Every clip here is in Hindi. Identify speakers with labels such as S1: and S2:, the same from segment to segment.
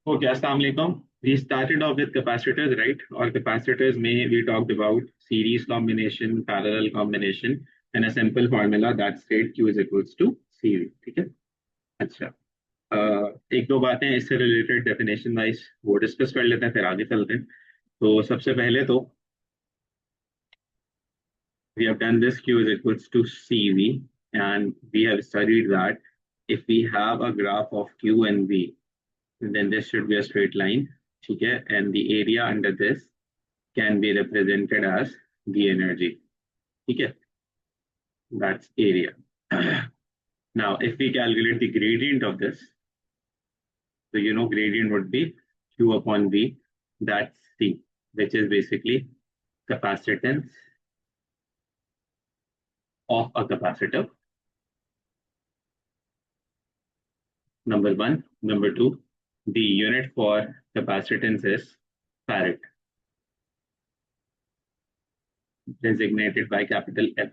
S1: Okay, Assalamu alaikum. We started off with capacitors, right? Or capacitors may we talked about series combination, parallel combination, and a simple formula that state Q is equals to CV. ठीक है? अच्छा एक दो बातें इससे रिलेटेड डेफिनेशन वाइज वो डिस्कस कर लेते हैं फिर आगे चलते हैं तो सबसे पहले तो we have done this Q is equals to CV and we have studied that if we have a graph of Q and V then this should be a straight line ठीक है and the area under this can be represented as the energy ठीक है that's area now if we calculate the gradient of this so you know gradient would be Q upon V that's C which is basically capacitance of a capacitor number one number two the unit for capacitance is farad designated by capital F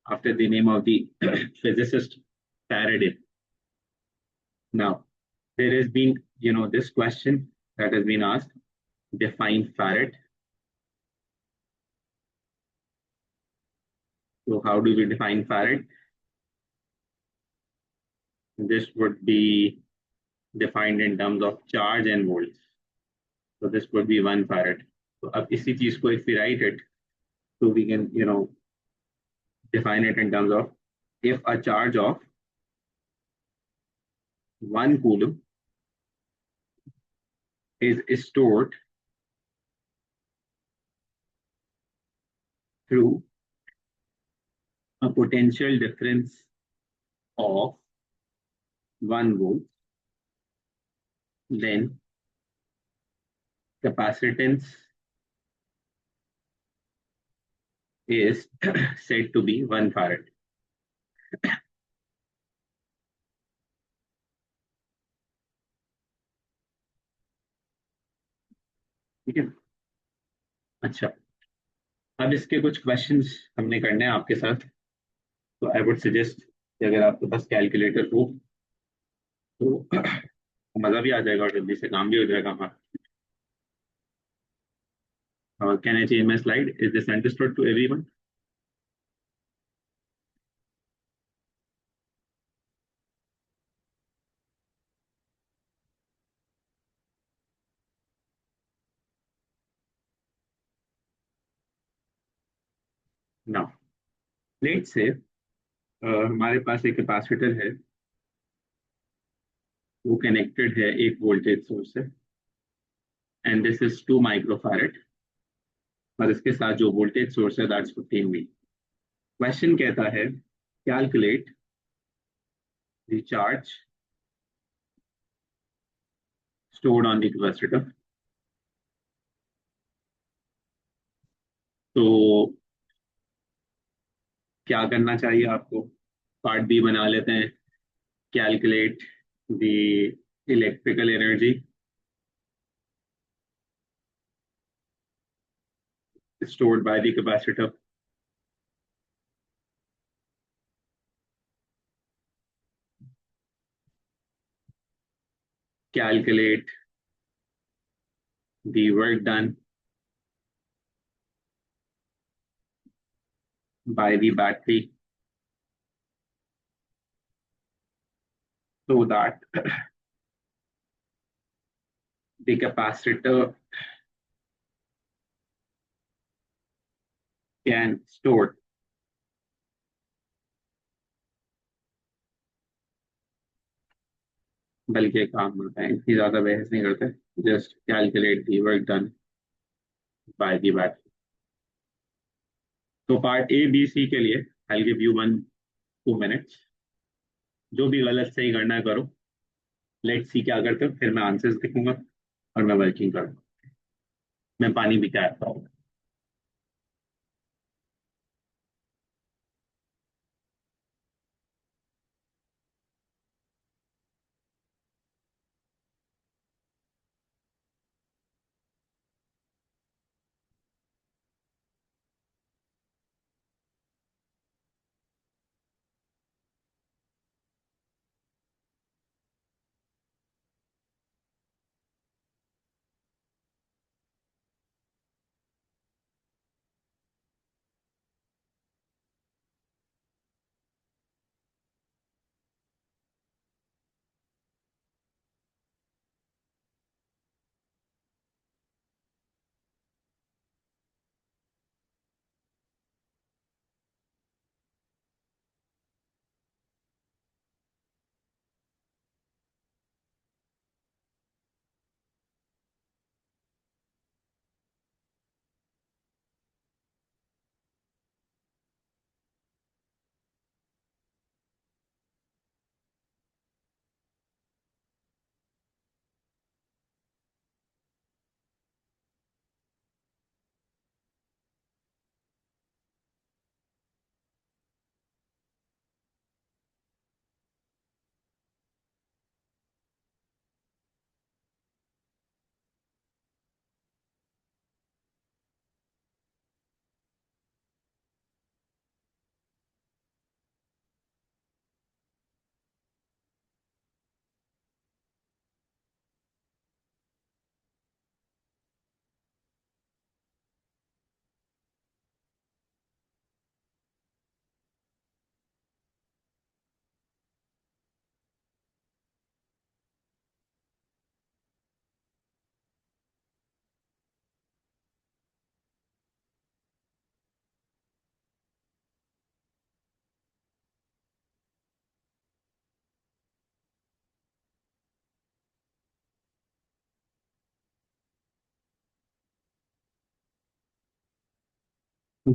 S1: after the name of the physicist Faraday. Now, there has been, this question that has been asked, define Farad. So how do we define Farad? This would be defined in terms of charge and volts. So this would be 1 Farad. So अब इसी चीज को if we write it, so we can, define it in terms of if a charge of 1 coulomb is stored through a potential difference of 1 volt, then capacitance is said to be 1 farad. ठीक है अच्छा अब इसके कुछ क्वेश्चंस हमने करने हैं आपके साथ तो आई वुड सजेस्ट कि अगर आपके पास कैलकुलेटर हो तो मजा भी आ जाएगा और जल्दी से काम भी हो जाएगा हमारा can I change my slide is this understood to everyone now let's say हमारे पास एक कैपेसिटर है वो कनेक्टेड है एक वोल्टेज सोर्स से एंड दिस इज 2 माइक्रोफैरड और इसके साथ जो वोल्टेज सोर्स है दैट्स 15V क्वेश्चन कहता है calculate the charge stored on the capacitor तो क्या करना चाहिए आपको पार्ट बी बना लेते हैं calculate the electrical energy stored by the capacitor calculate the work done by the battery so that the capacitor can store बल्कि एक काम करते हैं इतनी ज्यादा बहस नहीं करते just calculate the work done by the battery तो पार्ट ए बी सी के लिए आई गिव यू 1-2 minutes जो भी गलत सही करना है करो लेट्स सी क्या करते हो फिर मैं आंसर्स लिखूंगा और मैं वर्किंग करूंगा मैं पानी भी क्या आता हूँ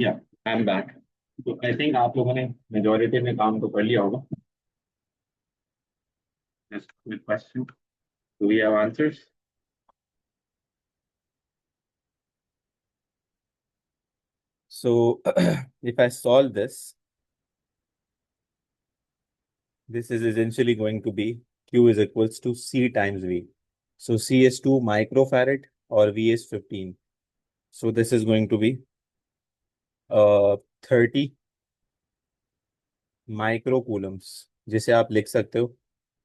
S1: या आई एम बैक। तो आई थिंक आप लोगों ने मेजोरिटी में काम तो कर लिया होगा। Just quick question, do we have answers?
S2: So if I solve this, this is essentially going to be Q is equals to C times V. So C is 2 microfarad or V is 15. So this is going to be 30 micro Coulomb's, जिसे आप लिख सकते हो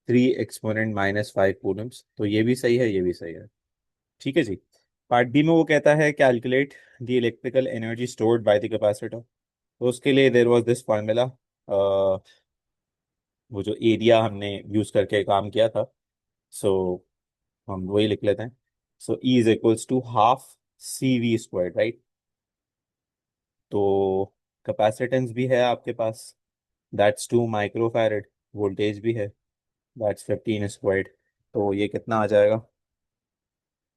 S2: 3 एक्सपोनेंट - 5 कूलम्स। तो ये भी सही है, ये भी सही है। ठीक है जी। पार्ट बी में वो कहता है calculate the electrical energy stored by the capacitor. तो उसके लिए देयर वाज दिस फार्मूला, वो जो एरिया हमने यूज करके काम किया था। सो हम वही लिख लेते हैं। So E is equals to half C V square, right. तो कैपेसिटेंस भी है आपके पास, दैट्स 2 माइक्रोफैरड। वोल्टेज भी है, दैट्स 15 स्क्वायर्ड। तो ये कितना आ जाएगा?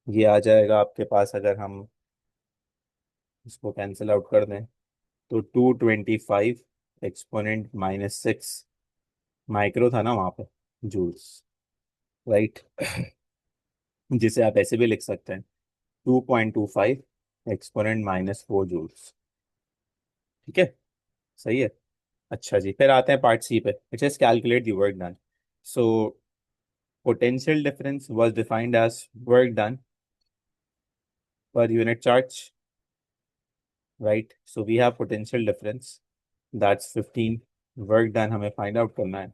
S2: ये आ जाएगा आपके पास, अगर हम इसको कैंसिल आउट कर दें, तो 225 एक्सपोनेंट - 6 माइक्रो था ना वहाँ पे, जूल्स, राइट। जिसे आप ऐसे भी लिख सकते हैं 2.25 एक्सपोनेंट - 4 जूल्स। ठीक है, सही है। अच्छा जी, फिर आते हैं पार्ट सी पे, which is calculate the work done. So potential difference was defined as work done per unit charge, right. So we have potential difference, that's 15। Work done हमें फाइंड आउट करना है,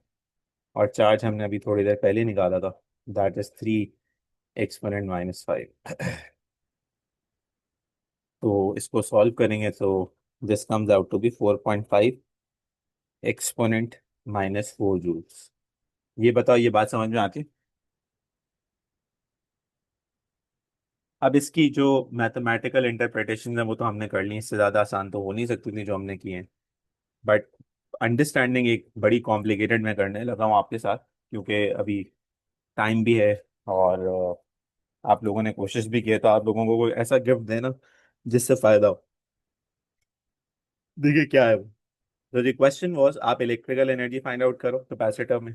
S2: और चार्ज हमने अभी थोड़ी देर पहले निकाला था, दैट इज 3 एक्सपोनेंट - 5। तो इसको सॉल्व करेंगे तो this comes out to be 4.5 exponent - 4 joules. ये बताओ, ये बात समझ में आती है? अब इसकी जो मैथमेटिकल इंटरप्रिटेशन है वो तो हमने कर ली, इससे ज़्यादा आसान तो हो नहीं सकती थी जो हमने की है। बट अंडरस्टैंडिंग एक बड़ी कॉम्प्लिकेटेड मैं करने लगा हूँ आपके साथ, क्योंकि अभी टाइम भी है, और आप लोगों ने कोशिश भी की है, तो आप लोगों को कोई ऐसा गिफ्ट देना जिससे फायदा हो। देखिए क्या है वो। तो जो क्वेश्चन वाज, आप इलेक्ट्रिकल एनर्जी फाइंड आउट करो कैपेसिटर में,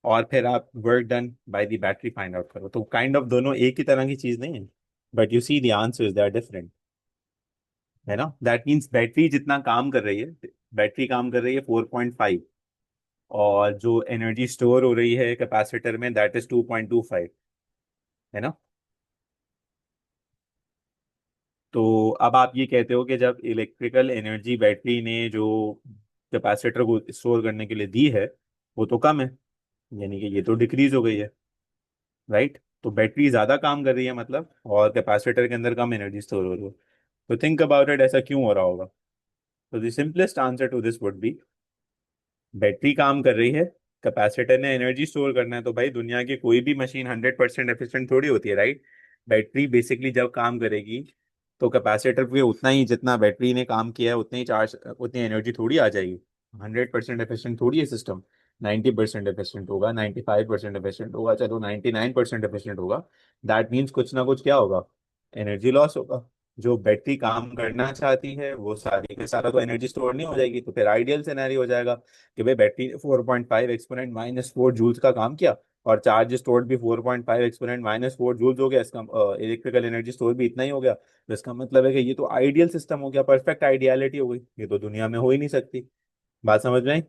S2: और फिर आप work done by the battery find out करो। तो काइंड ऑफ दोनों एक ही तरह की चीज नहीं है, but you see the answers they are different, है ना। दैट मीन्स बैटरी जितना काम कर रही है, बैटरी काम कर रही है 4.5, और जो एनर्जी स्टोर हो रही है कैपेसिटर में दैट इज 2.25, है ना। तो अब आप ये कहते हो कि जब इलेक्ट्रिकल एनर्जी बैटरी ने जो कैपेसिटर को स्टोर करने के लिए दी है वो तो कम है, यानी कि ये तो डिक्रीज हो गई है, राइट। तो बैटरी ज्यादा काम कर रही है मतलब, और कैपेसिटर के अंदर कम एनर्जी स्टोर हो रही है। तो थिंक अबाउट इट, ऐसा क्यों हो रहा होगा? तो the simplest answer to this would be, battery काम कर रही है, कैपेसिटर ने एनर्जी स्टोर करना है। तो भाई दुनिया की कोई भी मशीन 100% एफिशिएंट थोड़ी होती है, राइट। बैटरी बेसिकली जब काम करेगी तो कैपेसिटर पे उतना ही, जितना बैटरी ने काम किया है उतनी ही चार्ज, उतनी एनर्जी थोड़ी आ जाएगी। 100% एफिशिएंट थोड़ी है सिस्टम। 90% एफिशिएंट होगा, 95% एफिशिएंट होगा, चलो 99% एफिशिएंट होगा। दैट मीन्स कुछ ना कुछ क्या होगा, एनर्जी लॉस होगा। जो बैटरी काम करना चाहती है वो सारी के सारा तो एनर्जी स्टोर नहीं हो जाएगी। तो फिर आइडियल सिनेरियो हो जाएगा कि भाई बैटरी 4.5 एक्सपोनेंट - 4 जूल्स का काम किया, और चार्ज स्टोर्ड भी 4.5 एक्सपोनेंट - 4 जूल्स हो गया। इसका इलेक्ट्रिकल एनर्जी स्टोर भी इतना ही हो गया। तो इसका मतलब है कि ये तो आइडियल सिस्टम हो गया, परफेक्ट आइडियलिटी हो गई। ये तो दुनिया में हो ही नहीं सकती। बात समझ में आई?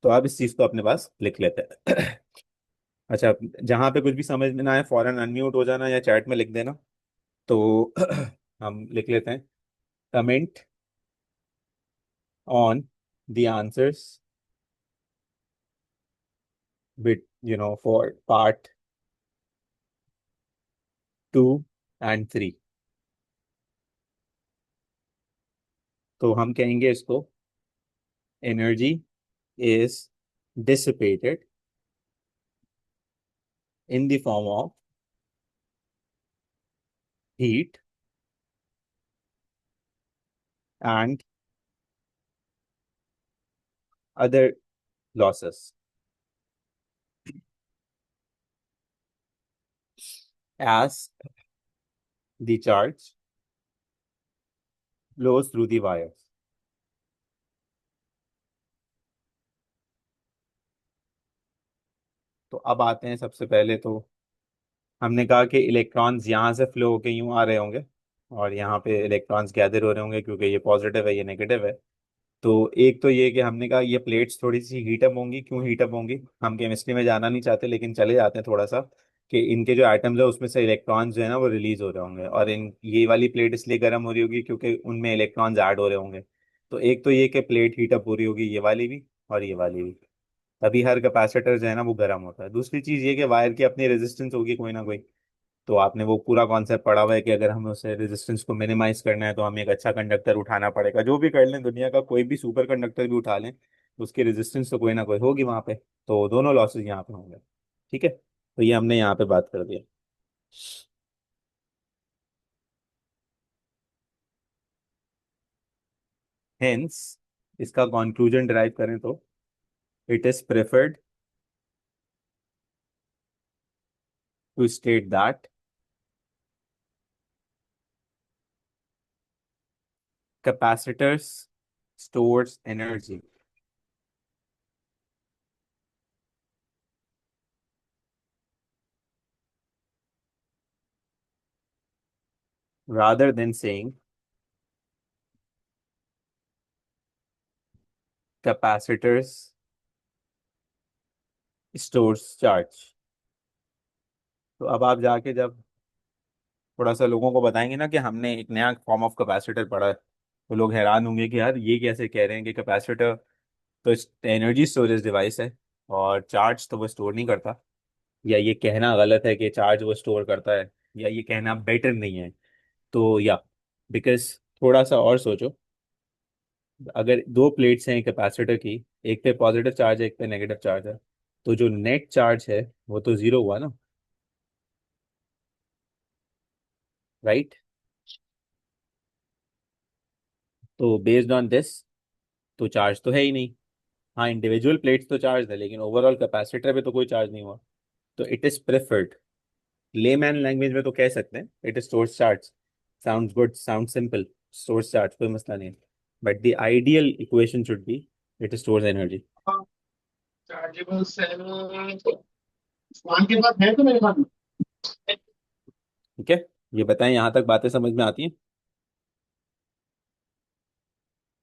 S2: तो आप इस चीज को अपने पास लिख लेते हैं। अच्छा, जहां पे कुछ भी समझ में ना आए फौरन अनम्यूट हो जाना या चैट में लिख देना। तो हम लिख लेते हैं, comment on the answers with, for part 2 and 3। तो हम कहेंगे इसको, energy is dissipated in the form of heat and other losses। as the charge flows through the wires. तो अब आते हैं सबसे पहले तो हमने कहा कि इलेक्ट्रॉन्स यहाँ से फ्लो होके यूं आ रहे होंगे और यहाँ पे इलेक्ट्रॉन्स गैदर हो रहे होंगे क्योंकि ये पॉजिटिव है ये नेगेटिव है। तो एक तो ये कि हमने कहा ये प्लेट्स थोड़ी सी हीटअप होंगी। क्यों हीटअप होंगी हम केमिस्ट्री में जाना नहीं चाहते लेकिन चले जाते हैं थोड़ा सा कि इनके जो एटम्स है उसमें से इलेक्ट्रॉन्स जो है ना वो रिलीज हो रहे होंगे और इन ये वाली प्लेट इसलिए गर्म हो रही होगी क्योंकि उनमें इलेक्ट्रॉन्स ऐड हो रहे होंगे। तो एक तो ये कि प्लेट हीटअप हो रही होगी ये वाली भी और ये वाली भी। तभी हर कैपेसिटर जो है ना वो गर्म होता है। दूसरी चीज ये कि वायर की अपनी रेजिस्टेंस होगी कोई ना कोई। तो आपने वो पूरा कॉन्सेप्ट पढ़ा हुआ है कि अगर हमें उसे रेजिस्टेंस को मिनिमाइज करना है तो हमें एक अच्छा कंडक्टर उठाना पड़ेगा। जो भी कर लें दुनिया का कोई भी सुपर कंडक्टर भी उठा लें तो उसकी रेजिस्टेंस तो कोई ना कोई होगी वहां पे। तो दोनों लॉसेज यहाँ पे होंगे। ठीक है तो ये हमने यहाँ पे बात कर दिया। हेंस इसका कंक्लूजन डिराइव करें तो it is preferred to state that capacitors stores energy rather than saying capacitors stores charge। तो अब आप जाके जब थोड़ा सा लोगों को बताएंगे ना कि हमने एक नया फॉर्म ऑफ कैपेसिटर पढ़ा है तो लोग हैरान होंगे कि यार ये कैसे कह रहे हैं कि कैपेसिटर तो एनर्जी स्टोरेज डिवाइस है और चार्ज तो वो स्टोर नहीं करता। या ये कहना गलत है कि चार्ज वो स्टोर करता है या ये कहना बेटर नहीं है। तो या बिकॉज थोड़ा सा और सोचो अगर दो प्लेट्स हैं कैपेसिटर की एक पे पॉजिटिव चार्ज है एक पे नेगेटिव चार्ज है तो जो नेट चार्ज है वो तो जीरो हुआ ना। राइट। तो बेस्ड ऑन दिस तो चार्ज तो है ही नहीं। हाँ इंडिविजुअल प्लेट्स तो चार्ज है लेकिन ओवरऑल कैपेसिटर पे तो कोई चार्ज नहीं हुआ। तो it is preferred layman language में तो कह सकते हैं it stores charge. Sounds good sound simple stores charge कोई मसला नहीं है। But the ideal equation should be it stores energy.
S3: Chargeable cell Usman के पास है तो मेरे पास नहीं।
S2: ठीक है ये बताएं यहाँ तक बातें समझ में आती हैं।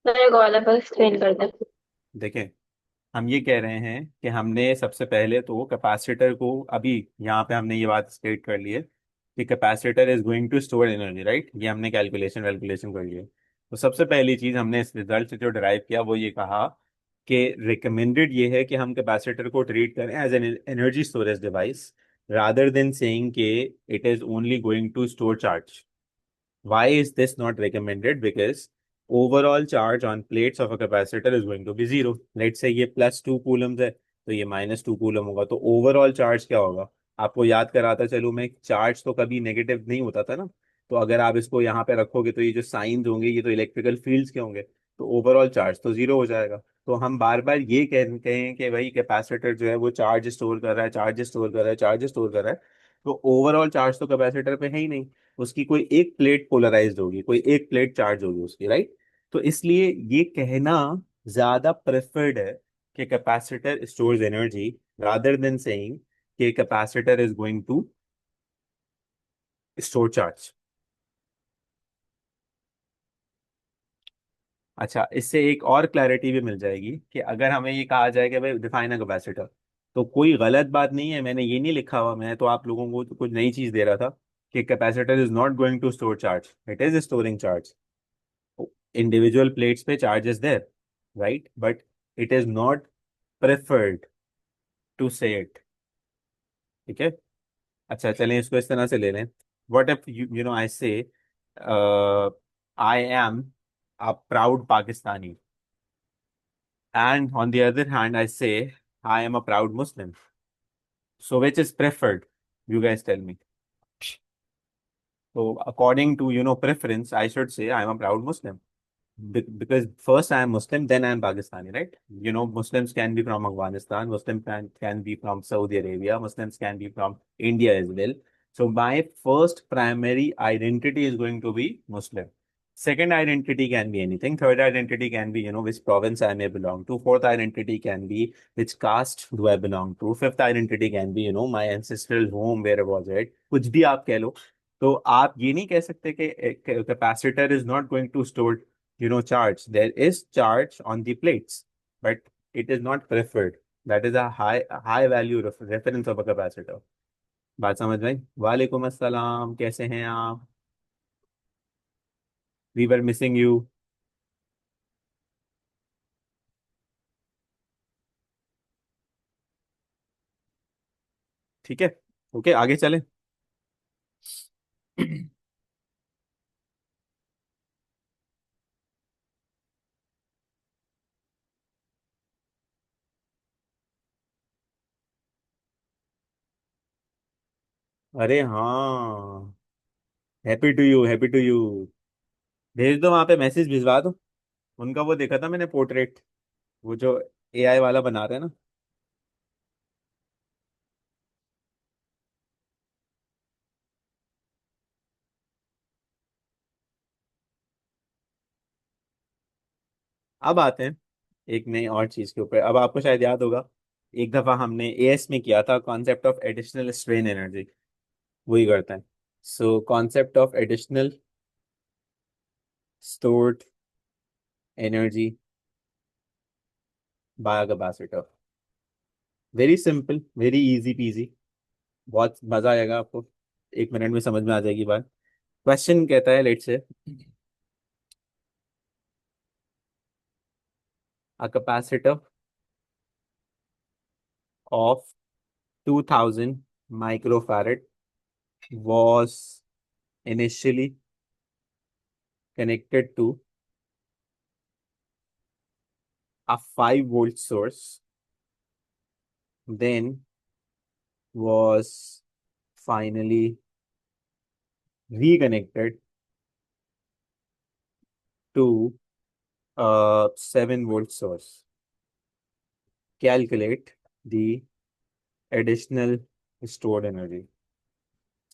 S4: मेरे को वाला पर एक्सप्लेन कर दे।
S2: देखें हम ये कह रहे हैं कि हमने सबसे पहले तो कैपेसिटर को अभी यहाँ पे हमने ये बात स्टेट कर ली है कि capacitor is going to store energy. Right ये हमने कैलकुलेशन वैल्कुलेशन कर लिया। तो सबसे पहली चीज हमने इस रिजल्ट से जो डिराइव किया वो ये कहा कि रिकमेंडेड ये है कि हम कैपेसिटर को ट्रीट करें as an energy storage device rather than saying कि it is only going to store charge. Why is this not recommended? Because overall charge on plates of a capacitor is going to be zero. Let's say ये +2 coulombs है तो ये -2 कूलम होगा तो ओवरऑल चार्ज क्या होगा। आपको याद कराता चलूं मैं चार्ज तो कभी नेगेटिव नहीं होता था ना। तो अगर आप इसको यहाँ पे रखोगे तो ये जो साइंस होंगे ये तो इलेक्ट्रिकल फील्ड्स के होंगे। तो ओवरऑल चार्ज तो जीरो हो जाएगा। तो हम बार बार ये कहते हैं कि भाई कैपेसिटर जो है वो चार्ज स्टोर कर रहा है चार्ज स्टोर कर रहा है चार्ज स्टोर कर रहा है। तो ओवरऑल चार्ज तो कैपेसिटर पे है ही नहीं। उसकी कोई एक प्लेट पोलराइज्ड होगी कोई एक प्लेट चार्ज होगी उसकी। राइट। तो इसलिए ये कहना ज्यादा प्रेफर्ड है कि capacitor stores energy rather than saying कि capacitor is going to store charge. अच्छा इससे एक और क्लैरिटी भी मिल जाएगी कि अगर हमें ये कहा जाए कि भाई डिफाइन अ कैपेसिटर तो कोई गलत बात नहीं है। मैंने ये नहीं लिखा हुआ मैं तो आप लोगों को तो कुछ नई चीज दे रहा था कि capacitor is not going to store charge it is storing charge. individual plates पे charge is there right but it is not preferred to say it। ठीक है। अच्छा चलें इसको इस तरह से ले लें what if you know I say I am a proud Pakistani and on the other hand I say I am a proud Muslim। So which is preferred you guys tell me। So according to preference I should say I am a proud Muslim because first I am Muslim, then I am Pakistani, right? Muslims can be from Afghanistan, Muslims can be from Saudi Arabia, Muslims can be from India as well. So my first primary identity is going to be Muslim. Second identity can be anything. Third identity can be, which province I may belong to. Fourth identity can be which caste do I belong to. Fifth identity can be, my ancestral home, where was it. कुछ भी आप कह लो. तो आप ये नहीं कह सकते कि capacitor is not going to store, charge. There is charge on the plates, but it is not preferred. That is a high value reference of a capacitor. बात समझ में आई? वालेकुम अस्सलाम, कैसे हैं आप? We were missing you. ठीक है, ओके, आगे चलें. अरे हाँ, happy to you, happy to you. भेज दो, वहां पे मैसेज भिजवा दो. उनका वो देखा था मैंने, पोर्ट्रेट, वो जो एआई वाला बना रहे हैं ना. अब आते हैं एक नई और चीज के ऊपर. अब आपको शायद याद होगा, एक दफा हमने एएस में किया था concept of additional strain energy. वही करते हैं. So concept of additional stored energy by capacitor. Very simple, very easy PG. बहुत मजा आएगा आपको. 1 मिनट में समझ में आ जाएगी बात. क्वेश्चन कहता है, लेट से a capacitor of 2000 microfarad was initially connected to a 5-volt source, then was finally reconnected to a 7-volt source. Calculate the additional stored energy.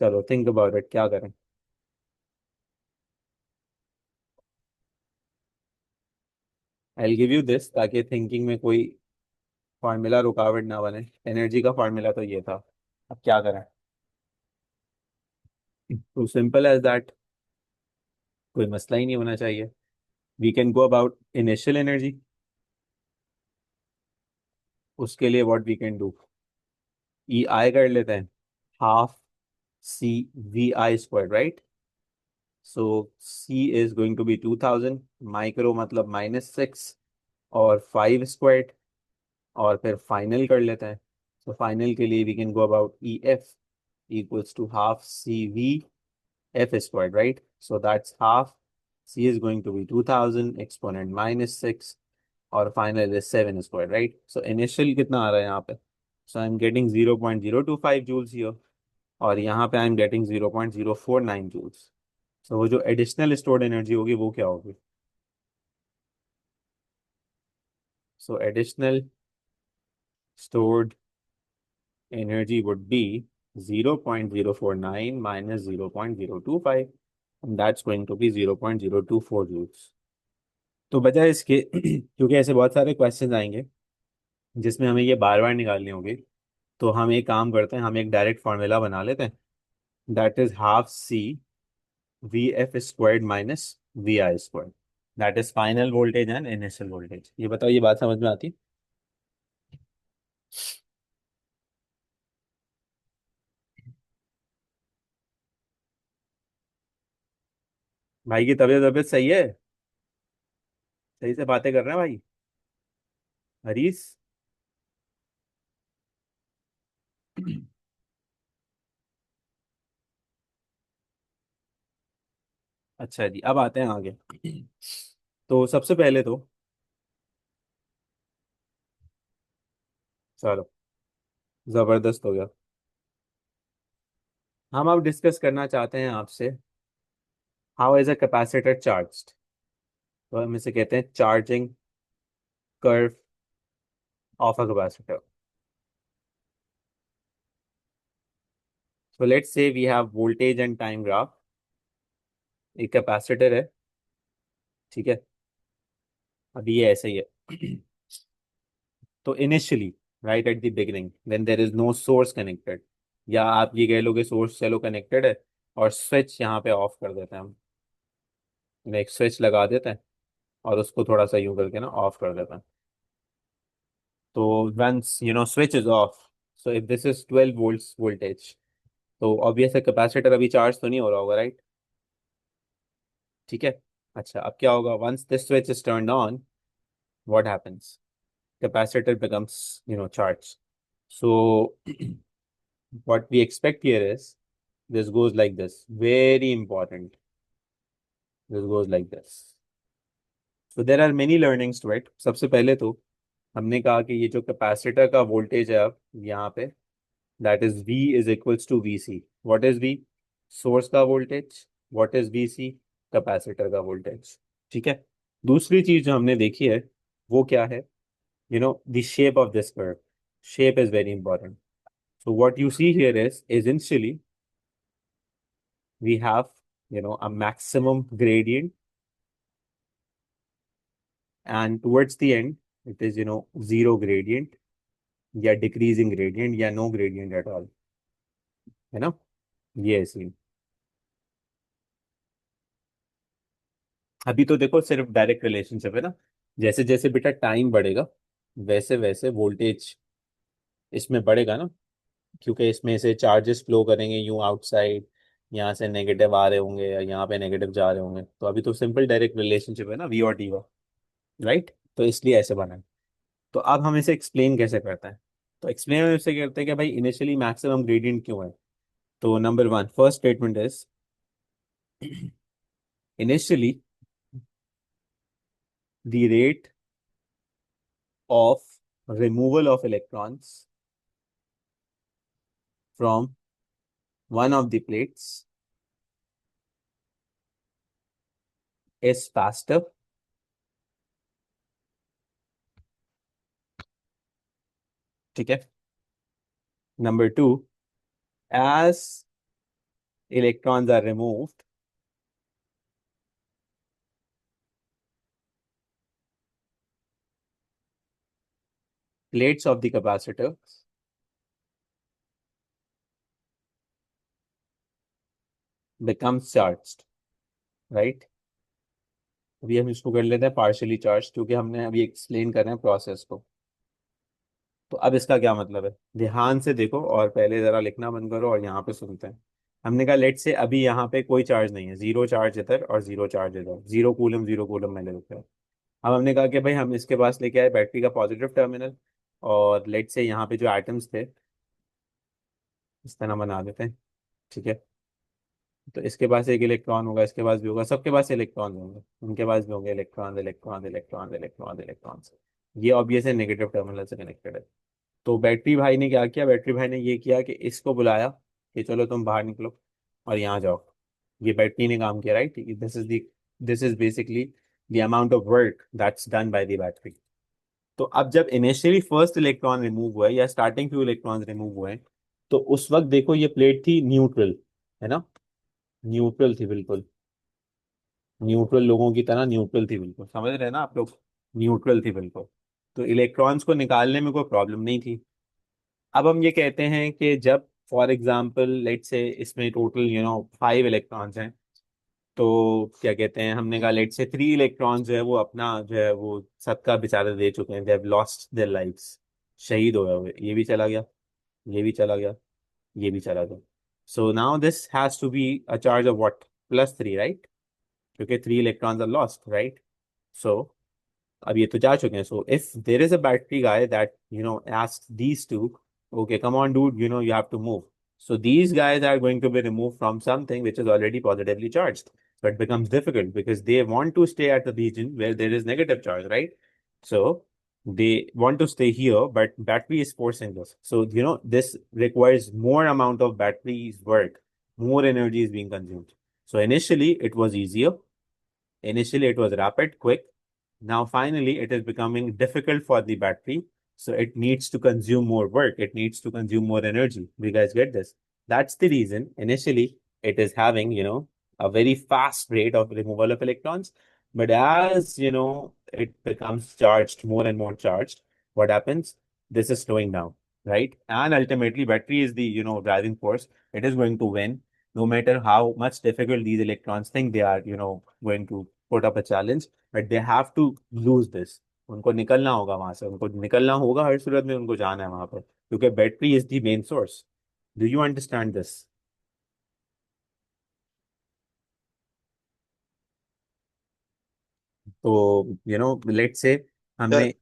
S2: चलो थिंक अबाउट इट, क्या करें? आई गिव यू दिस ताकि थिंकिंग में कोई फॉर्मूला रुकावट ना बने. एनर्जी का फॉर्मूला तो ये था. अब क्या करें? तो सिंपल एज दैट. कोई मसला ही नहीं होना चाहिए. We can go about initial energy. उसके लिए what we can do, E I कर लेते हैं. Half C V I square, right. So C is going to be 2000 micro, मतलब -6, और 5 स्क्वायर. और फिर फाइनल कर लेते हैं. तो फाइनल के लिए we can go about E F equals to half CV F squared, right? So that's half. C is going to be 2000 exponent -6 और final is 7 squared, right? So initial कितना आ रहा है यहाँ पे? So I'm getting 0.025 joules here और यहाँ पे I'm getting 0.049 joules. So वो जो additional stored energy होगी वो क्या होगी? So additional stored energy would be 0.049 minus 0.025, and that's going to be 0.024 joules. तो बजाय इसके क्योंकि ऐसे बहुत सारे क्वेश्चन आएंगे जिसमें हमें ये बार बार निकालने होंगे, तो हम एक काम करते हैं, हम एक डायरेक्ट फॉर्मूला बना लेते हैं. That is half C V F squared minus V I squared. That is final voltage and initial voltage. ये बताओ, ये बात समझ में आती? भाई की तबीयत तबीयत सही है? सही से बातें कर रहे हैं भाई? हरीश. अच्छा जी, अब आते हैं आगे. तो सबसे पहले तो चलो, जबरदस्त हो गया. हम अब डिस्कस करना चाहते हैं आपसे, how is a capacitor charged. तो हम इसे कहते हैं charging curve of a capacitor. So let's say we have voltage and time graph. एक कैपेसिटर है, ठीक है, अभी ये ऐसे ही है. तो initially right at the beginning when there is no source connected, या आप ये कह लो कि सोर्स चलो कनेक्टेड है और स्विच यहाँ पे ऑफ कर देते हैं हम. एक स्विच लगा देते हैं और उसको थोड़ा सा यूं करके ना ऑफ कर देते हैं. तो once switch is off, so if this is 12 volts voltage, तो ऑब्वियस है कैपेसिटर अभी चार्ज तो नहीं हो रहा होगा, राइट? ठीक है. अच्छा, अब क्या होगा? Once this switch is turned on, what happens? Capacitor becomes charge. So what we expect here is this goes like this. Very important. This goes like this. So there are many learnings to it. सबसे पहले तो हमने कहा कि ये जो कैपेसिटर का वोल्टेज है अब यहाँ पे, that is V is equals to VC. What is V? Source का voltage. What is VC? Capacitor का वोल्टेज. ठीक है. दूसरी चीज जो हमने देखी है वो क्या है? The shape of this curve. Shape is very important. So what you see here is essentially we have a maximum gradient, and towards the end it is zero gradient या decreasing gradient या no gradient at all, है ना? ये सीन. अभी तो देखो सिर्फ डायरेक्ट रिलेशनशिप है ना. जैसे जैसे बेटा टाइम बढ़ेगा वैसे वैसे वोल्टेज इसमें बढ़ेगा ना, क्योंकि इसमें से चार्जेस फ्लो करेंगे यूं आउटसाइड, यहाँ से नेगेटिव आ रहे होंगे या यहाँ पे नेगेटिव जा रहे होंगे. तो अभी तो सिंपल डायरेक्ट रिलेशनशिप है ना, वी और टी का, राइट? तो इसलिए ऐसे बना है. तो अब हम इसे एक्सप्लेन कैसे करते हैं? तो एक्सप्लेन हम इससे करते हैं कि भाई इनिशियली मैक्सिमम ग्रेडियंट क्यों है. तो number one, first statement is initially the rate of removal of electrons from one of the plates is faster ठीक है. Number two, as electrons are removed, plates of the capacitor becomes charged, right? अभी हम इसको कर लेते हैं पार्शियली चार्ज, क्योंकि हमने अभी एक्सप्लेन कर रहे हैं प्रोसेस को. तो अब इसका क्या मतलब है? ध्यान से देखो और पहले जरा लिखना बंद करो और यहाँ पे सुनते हैं. हमने कहा लेट से अभी यहाँ पे कोई चार्ज नहीं है, जीरो चार्ज इधर और जीरो चार्ज इधर, जीरो कूलम मैंने लिखा है. अब हमने कहा कि भाई हम इसके पास लेके आए बैटरी का पॉजिटिव टर्मिनल, और लेट से यहाँ पे जो एटम्स थे इस तरह बना देते हैं, ठीक है. तो इसके पास एक इलेक्ट्रॉन होगा, इसके पास भी होगा, सबके पास इलेक्ट्रॉन होंगे, उनके पास भी होंगे electron electron electron electron electron. ये ऑब्वियस है नेगेटिव टर्मिनल से कनेक्टेड है. तो बैटरी भाई ने क्या किया? बैटरी भाई ने ये किया कि इसको बुलाया कि चलो तुम बाहर निकलो और यहाँ जाओ. ये बैटरी ने काम किया, right? This is basically the amount of work that's done by the battery. तो अब जब इनिशियली फर्स्ट इलेक्ट्रॉन रिमूव हुआ है या स्टार्टिंग फ्यू इलेक्ट्रॉन रिमूव हुए हैं, तो उस वक्त देखो ये प्लेट थी न्यूट्रल, है ना? न्यूट्रल थी बिल्कुल, न्यूट्रल लोगों की तरह न्यूट्रल थी बिल्कुल. समझ रहे हैं ना आप लोग? न्यूट्रल थी बिल्कुल. तो इलेक्ट्रॉन्स को निकालने में कोई प्रॉब्लम नहीं थी. अब हम ये कहते हैं कि जब फॉर एग्जांपल लेट से इसमें टोटल 5 इलेक्ट्रॉन्स हैं, तो क्या कहते हैं, हमने कहा लेट से 3 इलेक्ट्रॉन्स जो है वो अपना जो है वो सबका बेचारे दे चुके हैं, they have lost their lives, शहीद हो गए हुए. ये भी चला गया, ये भी चला गया, ये भी चला गया. So now this has to be a charge of what? +3, right? क्योंकि 3 electrons are lost, right? So अब ये तो जा चुके हैं. So if there is a battery guy that asks these two, okay, come on dude, you have to move. So these guys are going to be removed from something which is already positively charged. So it becomes difficult because they want to stay at the region where there is negative charge, right? So they want to stay here, but battery is forcing this. So this requires more amount of battery's work, more energy is being consumed. So initially it was easier, initially it was rapid, quick. Now finally it is becoming difficult for the battery, so it needs to consume more work, it needs to consume more energy. Do you guys get this? That's the reason initially it is having, a very fast rate of removal of electrons. But as, it becomes charged, more and more charged, what happens? This is slowing down, right? And ultimately, battery is the, driving force. It is going to win, no matter how much difficult these electrons think they are, going to put up a challenge, but they have to lose this. उनको निकलना होगा वहां से, उनको निकलना होगा, हर सूरत में उनको जाना है वहां पर, क्योंकि battery is the main source. Do you understand this? तो let's say
S5: सर
S2: हमने.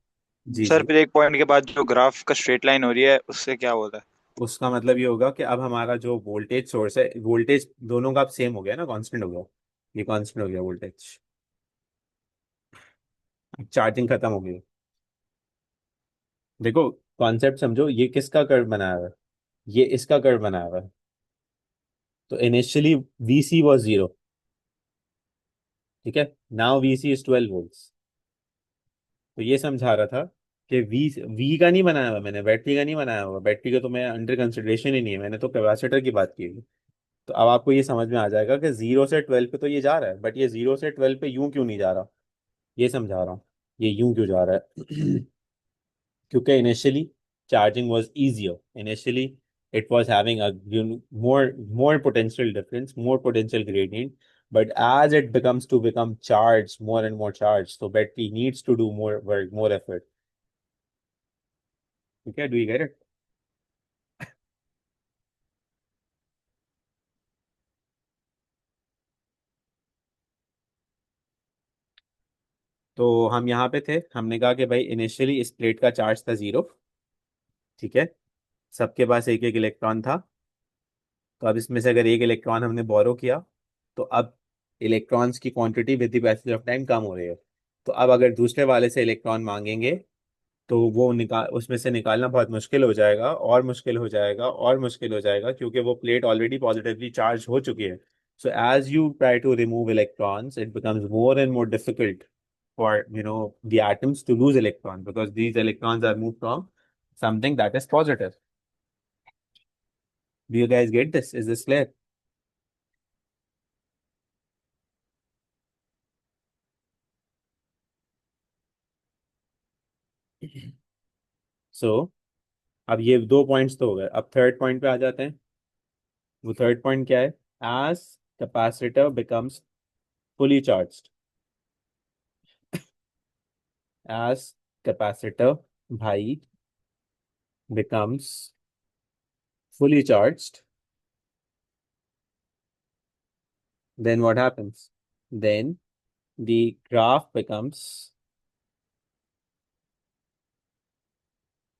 S2: जी
S5: सर
S2: जी.
S5: फिर एक पॉइंट के बाद जो ग्राफ का स्ट्रेट लाइन हो रही है उससे क्या होता है?
S2: उसका मतलब ये होगा कि अब हमारा जो वोल्टेज सोर्स है, वोल्टेज दोनों का अब सेम हो गया ना, कांस्टेंट हो गया. ये कांस्टेंट हो गया वोल्टेज. चार्जिंग खत्म हो गई. देखो, कॉन्सेप्ट समझो, ये किसका कर्व बनाया हुआ है? ये इसका कर्व बनाया हुआ है. तो इनिशियली VC was 0. ठीक है. Now VC is 12 volts. तो ये समझा रहा था कि वी का नहीं बनाया हुआ मैंने, बैटरी का नहीं बनाया हुआ. बैटरी का तो मैं अंडर कंसिडरेशन ही नहीं है, मैंने तो कैपेसिटर की बात की है. तो अब आपको ये समझ में आ जाएगा कि 0 से 12 पे तो ये जा रहा है, बट ये 0 से 12 पे यूं क्यों नहीं जा रहा. ये समझा रहा हूँ. ये यूं क्यों जा रहा है? क्योंकि initially charging was easier. Initially it was having a more potential difference, more potential gradient. But as it become charged, more and more charged, so battery needs to do more work, more effort. Okay, do you get it? तो हम यहाँ पे थे, हमने कहा कि भाई इनिशियली इस प्लेट का चार्ज था 0. ठीक है. सबके पास एक एक इलेक्ट्रॉन था. तो अब इसमें से अगर एक इलेक्ट्रॉन हमने बोरो किया, तो अब इलेक्ट्रॉन्स की quantity with the passage of time कम हो रही है. तो अब अगर दूसरे वाले से इलेक्ट्रॉन मांगेंगे, तो वो उसमें से निकालना बहुत मुश्किल हो जाएगा, और मुश्किल हो जाएगा, और मुश्किल हो जाएगा, क्योंकि वो प्लेट ऑलरेडी पॉजिटिवली चार्ज हो चुकी है. So as you try to remove electrons, it becomes more and more difficult for the atoms to lose electrons, because these electrons are moved from something that is positive. Do you guys get this? Is this clear? So अब ये 2 पॉइंट्स तो हो गए. अब थर्ड पॉइंट पे आ जाते हैं. वो थर्ड पॉइंट क्या है? As capacitor becomes fully charged, as capacitor bhai becomes fully charged, then what happens? Then the graph becomes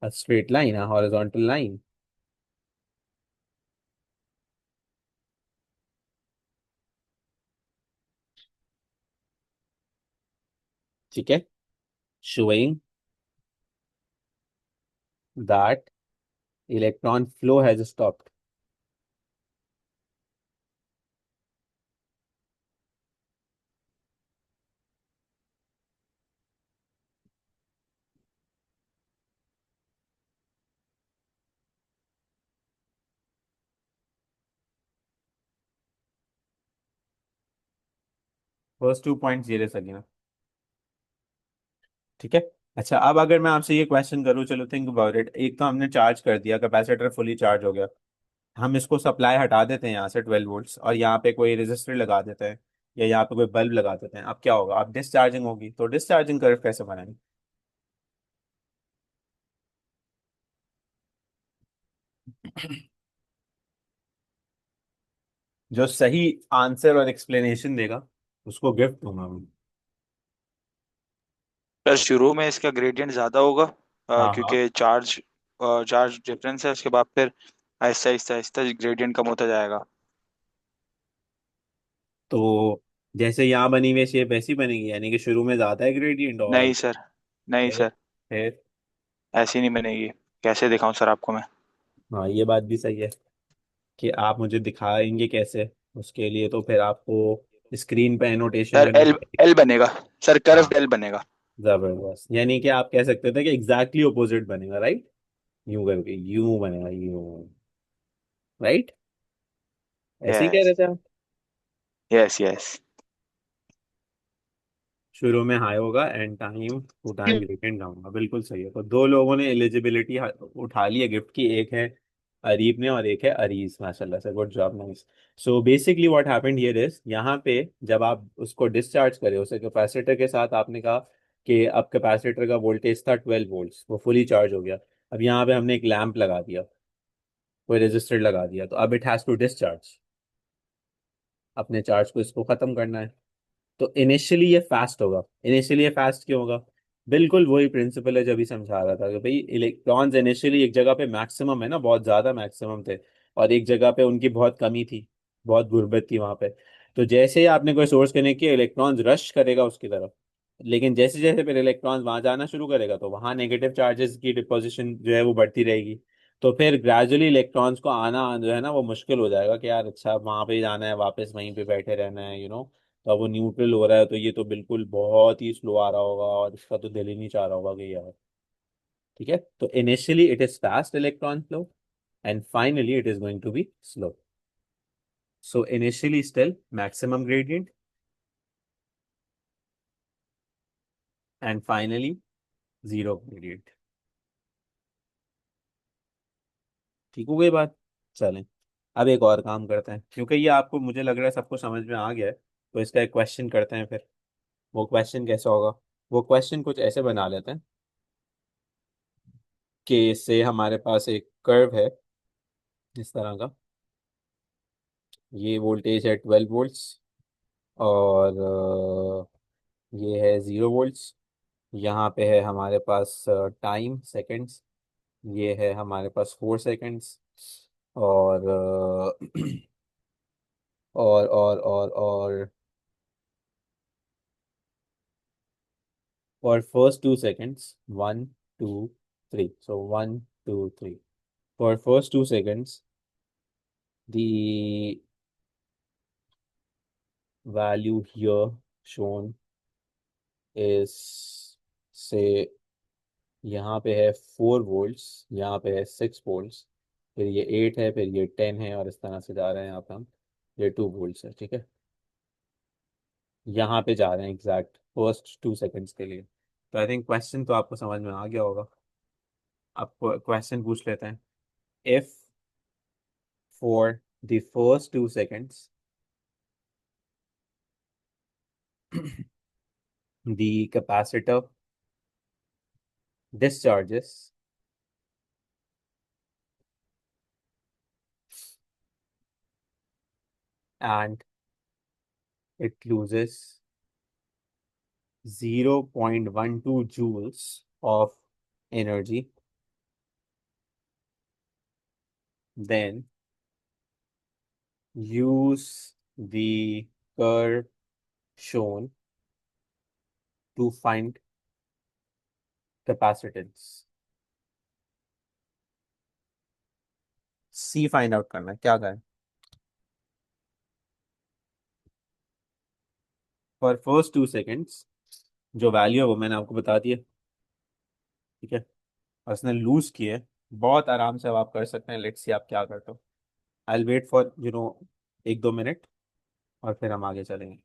S2: a straight line, a horizontal line. ठीक है. Showing that electron flow has stopped. First 2 points ये रह सके ना. ठीक है. अच्छा, अब अगर मैं आपसे ये क्वेश्चन करूँ, चलो थिंक अबाउट इट. एक तो हमने चार्ज कर दिया, कैपेसिटर फुली चार्ज हो गया. हम इसको सप्लाई हटा देते हैं यहाँ से 12 वोल्ट्स, और यहाँ पे कोई रेजिस्टर लगा देते हैं, या यहाँ पे कोई बल्ब लगा देते हैं. अब क्या होगा? अब डिस्चार्जिंग होगी. तो डिस्चार्जिंग कर्व कैसे बनाएंगे? जो सही आंसर और एक्सप्लेनेशन देगा उसको गिफ्ट दूंगा मैं.
S5: सर शुरू में इसका ग्रेडियंट ज्यादा होगा
S2: हाँ हाँ.
S5: क्योंकि चार्ज चार्ज डिफरेंस है। उसके बाद फिर आहिस्ता आहिस्ता आहिस्ता ग्रेडियंट कम होता जाएगा।
S2: तो जैसे यहाँ बनी हुई शेप ऐसी बनेगी, यानी कि शुरू में ज्यादा है ग्रेडियंट, और
S5: नहीं सर, नहीं
S2: फिर
S5: सर,
S2: फिर
S5: ऐसी नहीं बनेगी। कैसे दिखाऊं सर आपको मैं?
S2: हाँ, ये बात भी सही है कि आप मुझे दिखाएंगे कैसे. उसके लिए तो फिर आपको स्क्रीन पे एनोटेशन
S5: सर
S2: करनी
S5: एल
S2: पड़ेगी.
S5: एल बनेगा। सर
S2: हाँ,
S5: कर्व्ड एल बनेगा।
S2: जबरदस्त. यानी कि आप कह सकते थे कि एग्जैक्टली ऑपोजिट बनेगा, राइट? यूं करके यूं बनेगा, यूं. राइट. ऐसे ही कह
S5: यस
S2: रहे थे आप।
S5: Yes yes.
S2: शुरू में हाई होगा एंड टाइम ग्रेडियंट डाउन होगा, बिल्कुल सही है। तो दो लोगों ने एलिजिबिलिटी उठा ली है गिफ्ट की, एक है अरीब ने और एक है अरीज, माशाल्लाह से, good job, nice. So basically what happened here is, यहाँ पे जब आप उसको डिस्चार्ज करें उसे कैपेसिटर के साथ, आपने कहा कि अब कैपेसिटर का वोल्टेज था 12 वोल्ट्स, वो फुली चार्ज हो गया। अब यहाँ पे हमने एक लैंप लगा दिया, कोई रेजिस्टर लगा दिया, तो अब इट हैज टू डिस्चार्ज, अपने चार्ज को इसको खत्म करना है। तो इनिशियली ये फास्ट होगा। इनिशियली ये फास्ट क्यों होगा? बिल्कुल वही प्रिंसिपल है जब भी समझा रहा था कि भाई इलेक्ट्रॉन्स इनिशियली एक जगह पे मैक्सिमम है ना, बहुत ज्यादा मैक्सिमम थे, और एक जगह पे उनकी बहुत कमी थी, बहुत गुर्बत थी वहां पे। तो जैसे ही आपने कोई सोर्स कनेक्ट किया, इलेक्ट्रॉन्स रश करेगा उसकी तरफ, लेकिन जैसे जैसे फिर इलेक्ट्रॉन्स वहां जाना शुरू करेगा तो वहां नेगेटिव चार्जेस की डिपोजिशन जो है वो बढ़ती रहेगी। तो फिर ग्रेजुअली इलेक्ट्रॉन्स को आना जो है ना वो मुश्किल हो जाएगा कि यार अच्छा वहां पे ही जाना है, वापस वहीं पे बैठे रहना है, तो अब वो न्यूट्रल हो रहा है, तो ये तो बिल्कुल बहुत ही स्लो आ रहा होगा और इसका तो दिल ही नहीं चाह रहा होगा कि यार। ठीक है, तो initially it is fast electron flow and finally it is going to be slow. So initially still maximum gradient and finally zero gradient. ठीक हो गई बात? चलें, अब एक और काम करते हैं, क्योंकि ये आपको मुझे लग रहा है सबको समझ में आ गया है, तो इसका एक क्वेश्चन करते हैं फिर। वो क्वेश्चन कैसा होगा? वो क्वेश्चन कुछ ऐसे बना लेते हैं कि इससे हमारे पास एक कर्व है इस तरह का, ये वोल्टेज है 12 वोल्ट्स, और ये है 0 वोल्ट्स। यहाँ पे है हमारे पास टाइम सेकंड्स, ये है हमारे पास 4 सेकंड्स, और और for first 2 seconds, 1 2 3, so 1 2 3, for first 2 seconds the value here shown is, say, यहाँ पे है 4 वोल्ट्स, यहाँ पे है 6 वोल्ट्स, फिर ये 8 है, फिर ये 10 है, और इस तरह से जा रहे हैं यहाँ पे हम, ये 2 वोल्ट्स है। ठीक है, यहाँ पे जा रहे हैं एग्जैक्ट फर्स्ट 2 सेकंड्स के लिए। तो आई थिंक क्वेश्चन तो आपको समझ में आ गया होगा। आपको क्वेश्चन पूछ लेते हैं, if for the first 2 seconds the capacitor discharges and it loses 0.12 joules of energy, then use the curve shown to find capacitance। C find out करना है, क्या करें? फॉर फर्स्ट 2 सेकेंड्स जो वैल्यू है वो मैंने आपको बता दिया। ठीक है, और इसने लूज किए, बहुत आराम से अब आप कर सकते हैं। लेट्स सी आप क्या करते हो। आई वेट फॉर 1-2 मिनट और फिर हम आगे चलेंगे।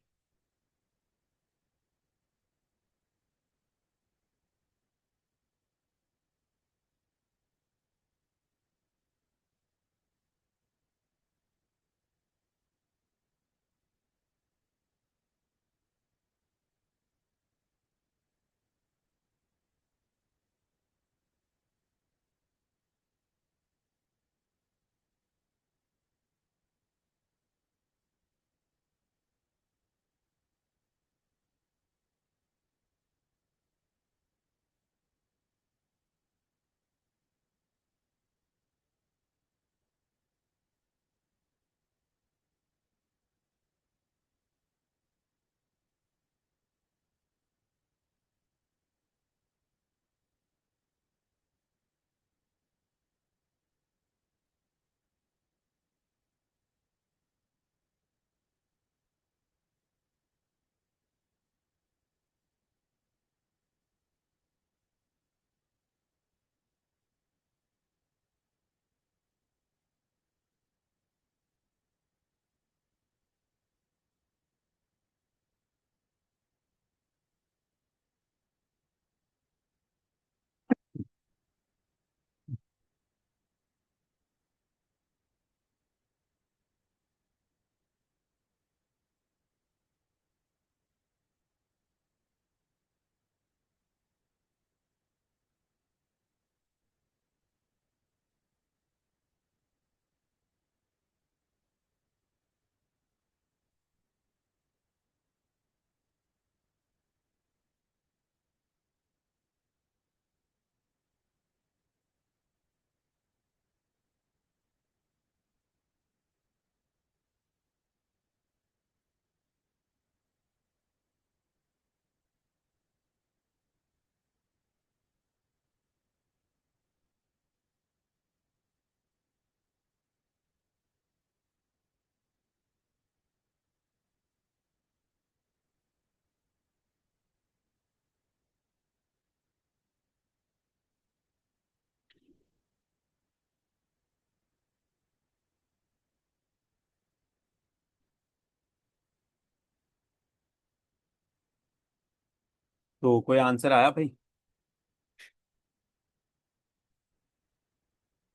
S2: तो कोई आंसर आया भाई?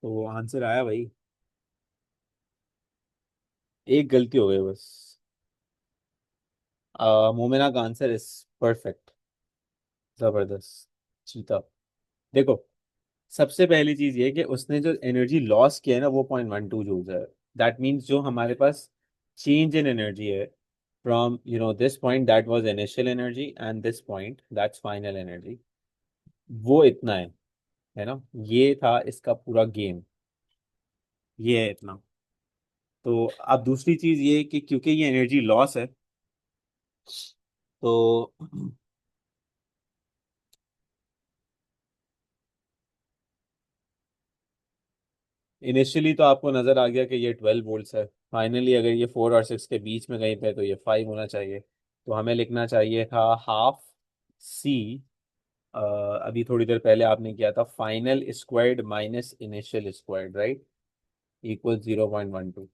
S2: तो आंसर आया भाई। एक गलती हो गई बस। मोमिना का आंसर इज परफेक्ट। जबरदस्त। चीता। देखो, सबसे पहली चीज ये कि उसने जो एनर्जी लॉस किया है ना वो 0.12 जूल्स है। दैट मीन्स जो हमारे पास चेंज इन एनर्जी है from this point that was initial energy and this point that's final energy, वो इतना है ना। ये था इसका पूरा गेम, ये है इतना। तो अब दूसरी चीज ये कि क्योंकि ये एनर्जी लॉस है तो इनिशियली तो आपको नजर आ गया कि ये 12 वोल्ट्स है। फाइनली अगर ये 4 और 6 के बीच में कहीं पे है तो ये 5 होना चाहिए। तो हमें लिखना चाहिए था हाफ सी। अभी थोड़ी देर पहले आपने किया था final squared minus initial squared, right, equal 0.12।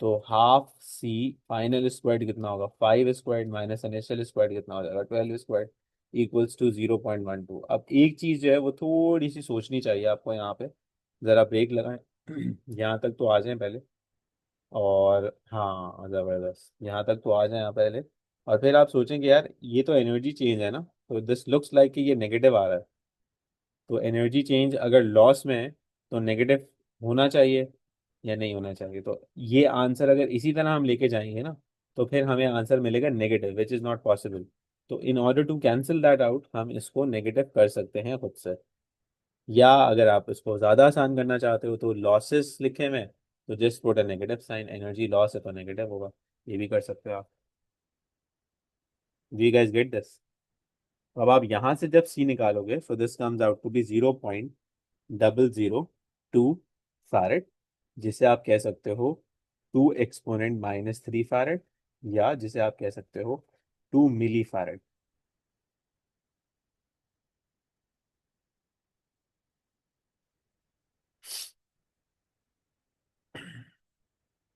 S2: तो हाफ सी फाइनल स्क्वायर्ड कितना होगा, 5 स्क्वायर्ड माइनस इनिशियल स्क्वायर्ड कितना हो जाएगा, 12 स्क्वायर्ड, इक्वल्स टू 0.12। अब एक चीज जो है वो थोड़ी सी सोचनी चाहिए आपको यहाँ पे। जरा ब्रेक लगाएं यहाँ तक तो आ जाएं पहले। और हाँ, जबरदस्त, यहाँ तक तो आ जाएं आप पहले। और फिर आप सोचेंगे यार ये तो एनर्जी चेंज है ना, तो दिस लुक्स लाइक कि ये नेगेटिव आ रहा है। तो एनर्जी चेंज अगर लॉस में है तो नेगेटिव होना चाहिए या नहीं होना चाहिए। तो ये आंसर अगर इसी तरह हम लेके जाएंगे ना तो फिर हमें आंसर मिलेगा negative, which is not possible. तो in order to cancel that out हम इसको नेगेटिव कर सकते हैं खुद से। या अगर आप इसको ज़्यादा आसान करना चाहते हो तो लॉसेस लिखे में तो just put a negative sign, energy loss है तो नेगेटिव होगा। ये भी कर सकते हो आप। We guys get this? अब आप यहाँ से जब सी निकालोगे so this comes out to be 0.002 farad, जिसे आप कह सकते हो 2 एक्सपोनेंट -3 फैरेड, या जिसे आप कह सकते हो 2 मिली फैरेड।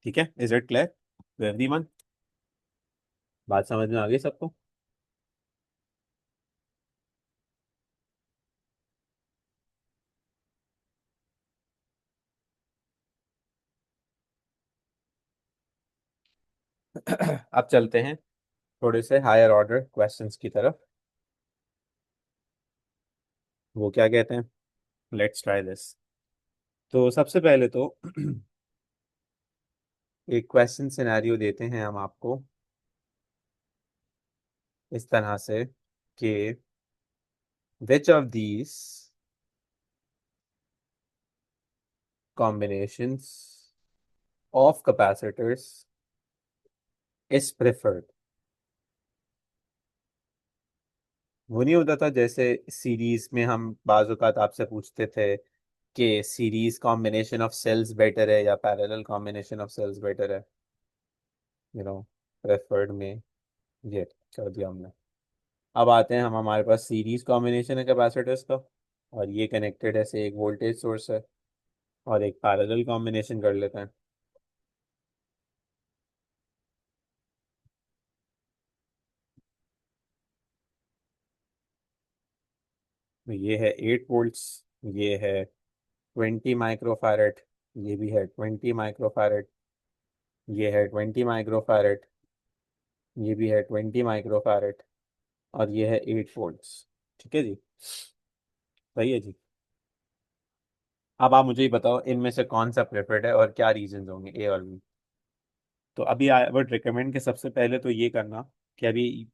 S2: ठीक है, is it clear to everyone? बात समझ में आ गई सबको? अब चलते हैं थोड़े से हायर ऑर्डर क्वेश्चंस की तरफ। वो क्या कहते हैं, लेट्स ट्राई दिस। तो सबसे पहले तो एक क्वेश्चन सिनेरियो देते हैं हम आपको इस तरह से कि which of these combinations of capacitors is preferred। वो नहीं होता था जैसे सीरीज में हम बाज़ औक़ात आपसे पूछते थे कि series combination of cells better है या parallel combination of cells better है, प्रेफर्ड में ये कर दिया हमने। अब आते हैं हम, हमारे पास सीरीज कॉम्बिनेशन है कैपेसिटर्स का और ये कनेक्टेड है से एक वोल्टेज सोर्स है, और एक पैरेलल कॉम्बिनेशन कर लेते हैं। तो ये है 8 वोल्ट्स, ये है 20 माइक्रोफैरेड, ये भी है 20 माइक्रोफैरेड, ये है 20 माइक्रोफैरेड, ये भी है 20 माइक्रोफैरेड, और ये है 8 वोल्ट्स। ठीक है जी, सही है जी। अब आप मुझे ही बताओ इनमें से कौन सा प्रेफर्ड है और क्या रीजंस होंगे ए और बी। तो अभी आई वुड रिकमेंड कि सबसे पहले तो ये करना कि अभी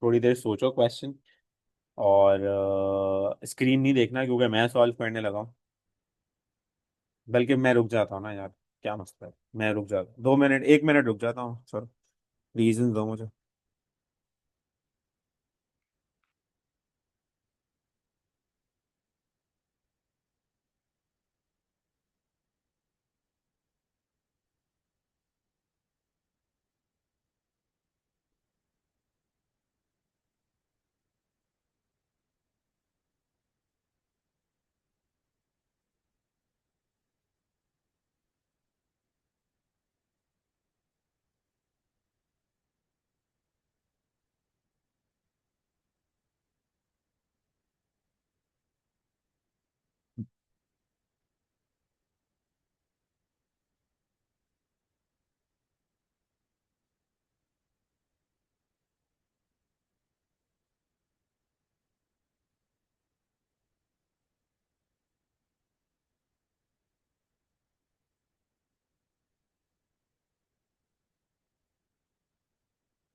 S2: थोड़ी देर सोचो क्वेश्चन, और स्क्रीन नहीं देखना क्योंकि मैं सॉल्व करने लगा हूँ। बल्कि मैं रुक जाता हूँ ना यार, क्या मसला है, मैं रुक जाता हूँ 2 मिनट, 1 मिनट रुक जाता हूँ सर, रीजन दो मुझे।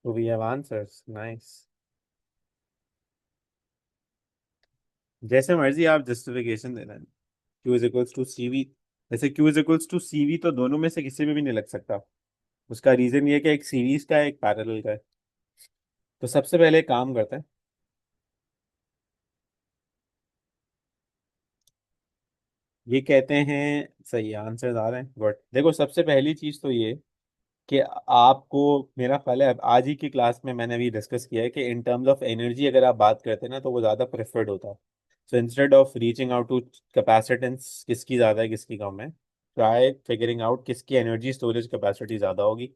S2: तो वी हैव आंसर्स, नाइस। जैसे मर्जी आप जस्टिफिकेशन देना। Q is equals to C V, जैसे Q is equals to C V तो दोनों में से किसी में भी नहीं लग सकता। उसका रीजन ये है कि एक सीरीज का है, एक पैरेलल का है। तो सबसे पहले एक काम करते हैं, ये कहते हैं, सही आंसर आ रहे हैं, गुड। देखो सबसे पहली चीज तो ये कि आपको, मेरा ख्याल है आज ही की क्लास में मैंने अभी डिस्कस किया है कि इन टर्म्स ऑफ एनर्जी अगर आप बात करते हैं ना तो वो ज़्यादा प्रेफर्ड होता है। So instead of reaching out to capacitance किसकी ज़्यादा है किसकी कम है, ट्राई फिगरिंग आउट किसकी एनर्जी स्टोरेज कैपेसिटी ज़्यादा होगी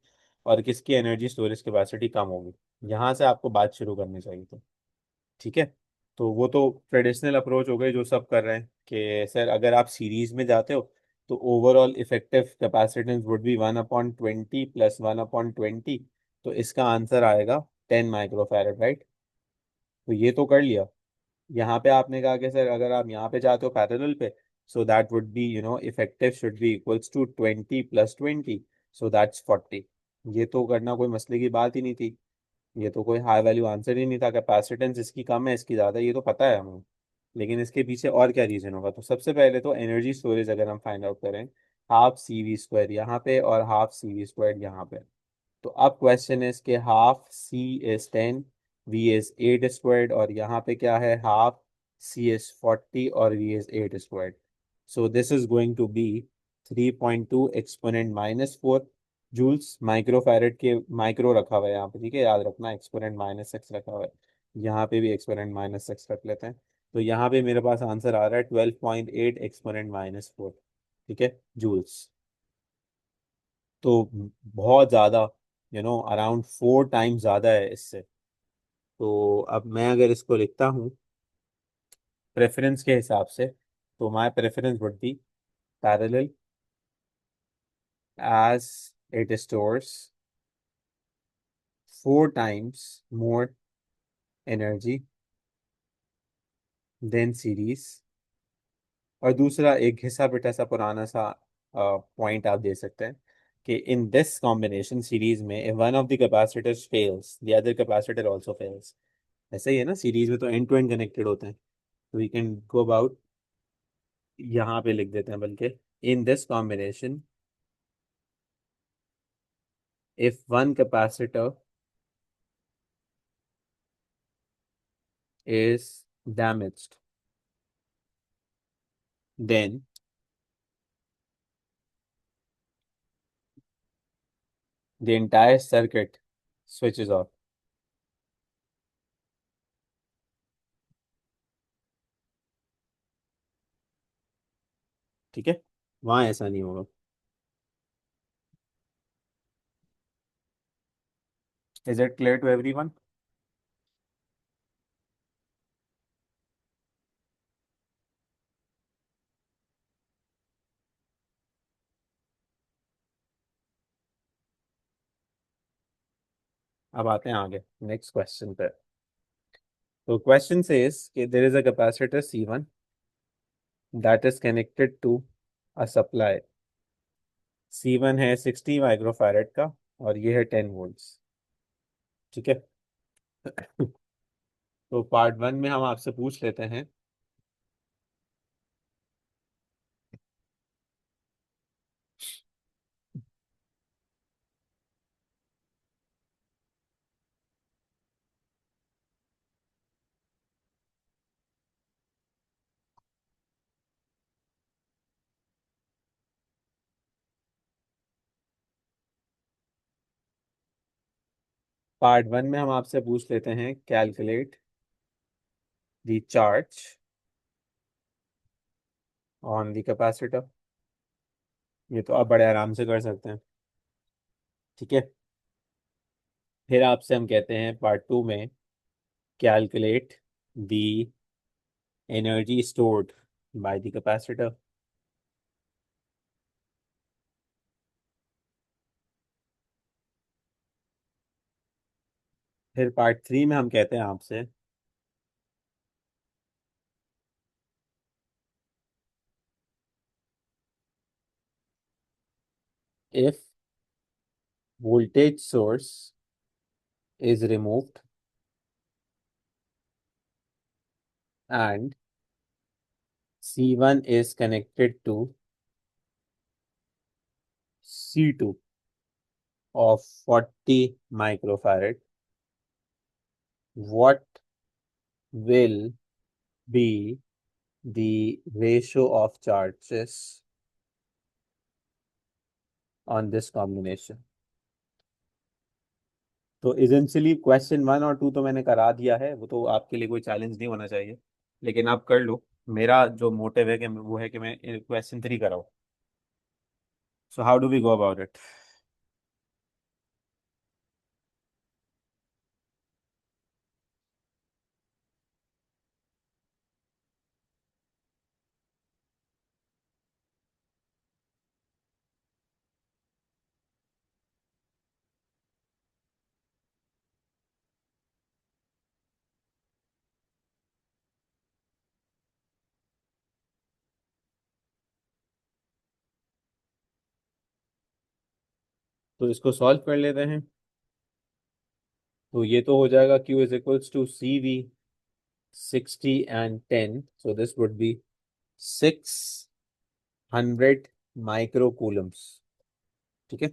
S2: और किसकी एनर्जी स्टोरेज कैपेसिटी कम होगी। यहाँ से आपको बात शुरू करनी चाहिए थी, ठीक है। तो वो तो ट्रेडिशनल अप्रोच हो गई जो सब कर रहे हैं कि सर अगर आप सीरीज में जाते हो तो overall effective capacitance would be 1/20 plus 1/20। तो इसका आंसर आएगा 10 माइक्रोफैरड, राइट। तो ये तो कर लिया। यहाँ पे आपने कहा कि सर अगर आप यहाँ पे जाते हो पैरेलल पे, so that would be effective should be equals to 20 + 20, so that's 40। ये तो करना कोई मसले की बात ही नहीं थी। ये तो कोई हाई वैल्यू आंसर ही नहीं था। कैपेसिटेंस इसकी कम है इसकी ज़्यादा है, ये तो पता है हमें। लेकिन इसके पीछे और क्या रीज़न होगा, तो सबसे पहले तो एनर्जी स्टोरेज अगर हम फाइंड आउट करें, हाफ सी वी स्क्वायर यहाँ पे और हाफ सी वी स्क्वायर यहाँ पे। तो अब क्वेश्चन है इसके, half C is 10, V is 8 squared, और यहाँ पे क्या है, हाफ सी इज 40 और V is 8 squared. So this is going to be 3.2 exponent -4 joules. Micro farad के माइक्रो रखा हुआ है यहाँ पे, ठीक है, याद रखना, एक्सपोनेंट -6 रखा हुआ है। यहाँ पे भी एक्सपोनेंट -6 रख लेते हैं। तो यहाँ पे मेरे पास आंसर आ रहा है 12.8 एक्सपोनेंट -4, ठीक है, जूल्स। तो बहुत ज़्यादा, अराउंड 4 टाइम्स ज़्यादा है इससे। तो अब मैं अगर इसको लिखता हूँ प्रेफरेंस के हिसाब से, तो my preference would be parallel as it stores 4 times more energy than series। और दूसरा एक घिसा पिटा सा पुराना सा पॉइंट आप दे सकते हैं कि इन दिस कॉम्बिनेशन सीरीज में if one of the capacitors fails the other capacitor also fails। ऐसा ही है ना, सीरीज में तो एंड टू एंड कनेक्टेड होते हैं। तो वी कैन गो अबाउट, यहाँ पे लिख देते हैं बल्कि, in this combination if one capacitor is damaged then the entire circuit switches off। ठीक है, वहां ऐसा नहीं होगा। Is it clear to everyone? अब आते हैं आगे नेक्स्ट क्वेश्चन पे। तो क्वेश्चन सेज कि there is a capacitor C1 that is connected to a supply. C1 है 60 माइक्रोफैरेड का और ये है 10 वोल्ट्स, ठीक है। तो पार्ट 1 में हम आपसे पूछ लेते हैं, पार्ट 1 में हम आपसे पूछ लेते हैं calculate the charge on the capacitor. ये तो आप बड़े आराम से कर सकते हैं, ठीक है। फिर आपसे हम कहते हैं पार्ट 2 में calculate the energy stored by the capacitor. फिर पार्ट 3 में हम कहते हैं आपसे if voltage source is removed and C1 is connected to C2 of 40 microfarad, what will be the ratio of charges on this combination? तो इसेंशियली क्वेश्चन 1 और 2 तो मैंने करा दिया है, वो तो आपके लिए कोई चैलेंज नहीं होना चाहिए, लेकिन आप कर लो। मेरा जो मोटिव है कि वो है कि मैं क्वेश्चन 3 कराऊँ। So how do we go about it? तो इसको सॉल्व कर लेते हैं। तो ये तो हो जाएगा Q is equals to CV 60 and 10, so this would be 600 microcoulombs। ठीक है।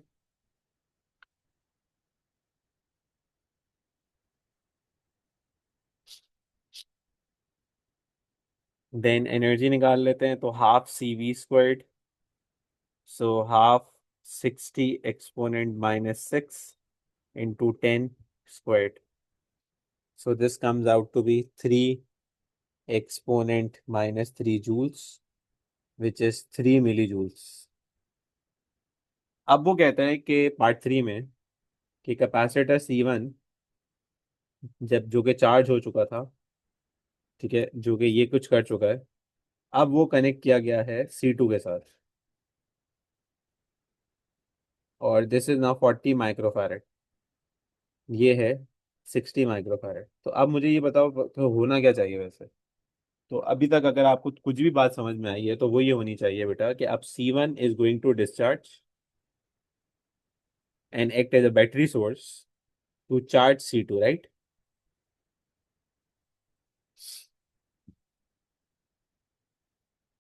S2: देन एनर्जी निकाल लेते हैं, तो half CV², so half 60 exponent -6 into 10 squared, so this comes out to be 3 exponent -3 joules, which is 3 millijoules। अब वो कहते हैं कि पार्ट 3 में कि कैपेसिटर C1 जब जो कि चार्ज हो चुका था, ठीक है, जो कि ये कुछ कर चुका है, अब वो कनेक्ट किया गया है C2 के साथ, और दिस इज नाउ 40 माइक्रोफैरड, ये है 60 माइक्रोफैरड। तो अब मुझे ये बताओ तो होना क्या चाहिए वैसे? तो अभी तक अगर आपको कुछ भी बात समझ में आई है तो वो ये होनी चाहिए बेटा कि अब C1 is going to discharge and act as a battery source to charge C2, right?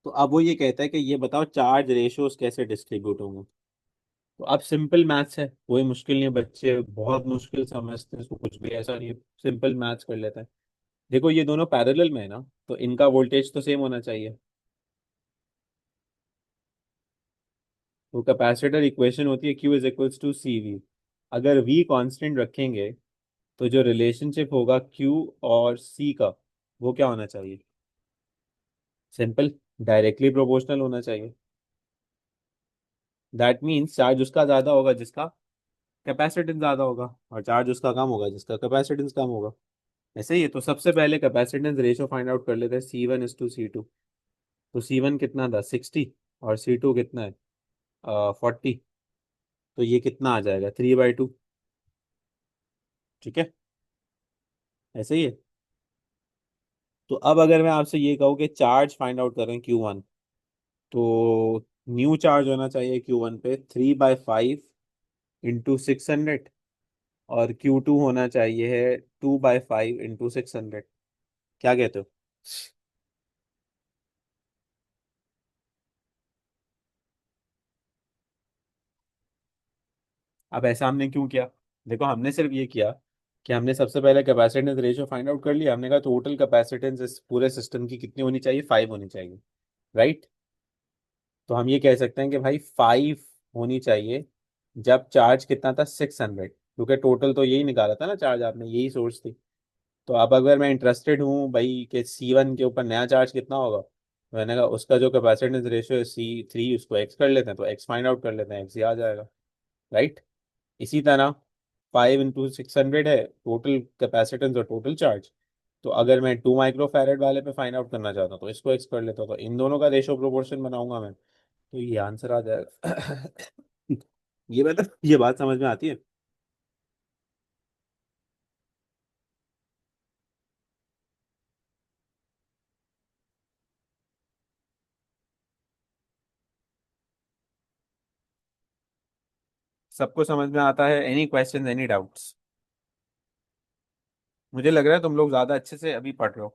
S2: तो अब वो ये कहता है कि ये बताओ चार्ज रेशियोज कैसे डिस्ट्रीब्यूट होंगे। तो अब सिंपल मैथ्स है, कोई मुश्किल नहीं है, बच्चे बहुत मुश्किल समझते हैं इसको, कुछ भी ऐसा नहीं है, सिंपल मैथ्स कर लेते हैं। देखो ये दोनों पैरेलल में है ना, तो इनका वोल्टेज तो सेम होना चाहिए। तो कैपेसिटर इक्वेशन होती है Q is equals to CV। अगर V कांस्टेंट रखेंगे तो जो रिलेशनशिप होगा Q और C का, वो क्या होना चाहिए? सिंपल, डायरेक्टली प्रोपोर्शनल होना चाहिए। दैट मीन्स चार्ज उसका ज्यादा होगा जिसका कैपेसिटेंस ज्यादा होगा, और चार्ज उसका कम होगा जिसका कैपेसिटेंस कम होगा। ऐसे ही है। तो सबसे पहले कैपेसिटेंस रेशियो फाइंड आउट कर लेते हैं, C1:C2। तो C1 कितना था, 60, और C2 कितना है, 40। तो ये कितना आ जाएगा, 3/2। ठीक है, ऐसे ही है। तो अब अगर मैं आपसे ये कहूँ कि चार्ज फाइंड आउट करें Q1, तो न्यू चार्ज होना चाहिए Q1 पे 3/5 इंटू 600, और Q2 होना चाहिए है 2/5 इंटू 600। क्या कहते हो? अब ऐसा हमने क्यों किया? देखो हमने सिर्फ ये किया कि हमने सबसे पहले कैपेसिटेंस रेशियो फाइंड आउट कर लिया। हमने कहा टोटल कैपेसिटेंस इस पूरे सिस्टम की कितनी होनी चाहिए, 5 होनी चाहिए, राइट? तो हम ये कह सकते हैं कि भाई 5 होनी चाहिए जब चार्ज कितना था, 600, क्योंकि टोटल तो यही निकाला था ना चार्ज, आपने यही सोर्स थी। तो अब अगर मैं इंटरेस्टेड हूँ भाई कि C1 के ऊपर नया चार्ज कितना होगा, तो मैंने कहा उसका जो कैपेसिटेंस रेशियो है C3, उसको एक्स कर लेते हैं, तो एक्स फाइंड आउट कर लेते हैं, एक्स ही आ जाएगा, राइट? इसी तरह 5 इंटू 600 है टोटल कैपेसिटेंस और टोटल चार्ज। तो अगर मैं 2 माइक्रो फैरेड वाले पे फाइंड आउट करना चाहता हूँ तो इसको एक्स कर लेता हूँ, तो इन दोनों का रेशियो प्रोपोर्शन बनाऊंगा मैं, तो ये आंसर आ जाएगा। ये बात समझ में आती है? सबको समझ में आता है? Any question, any doubts? मुझे लग रहा है तुम लोग ज्यादा अच्छे से अभी पढ़ रहे हो,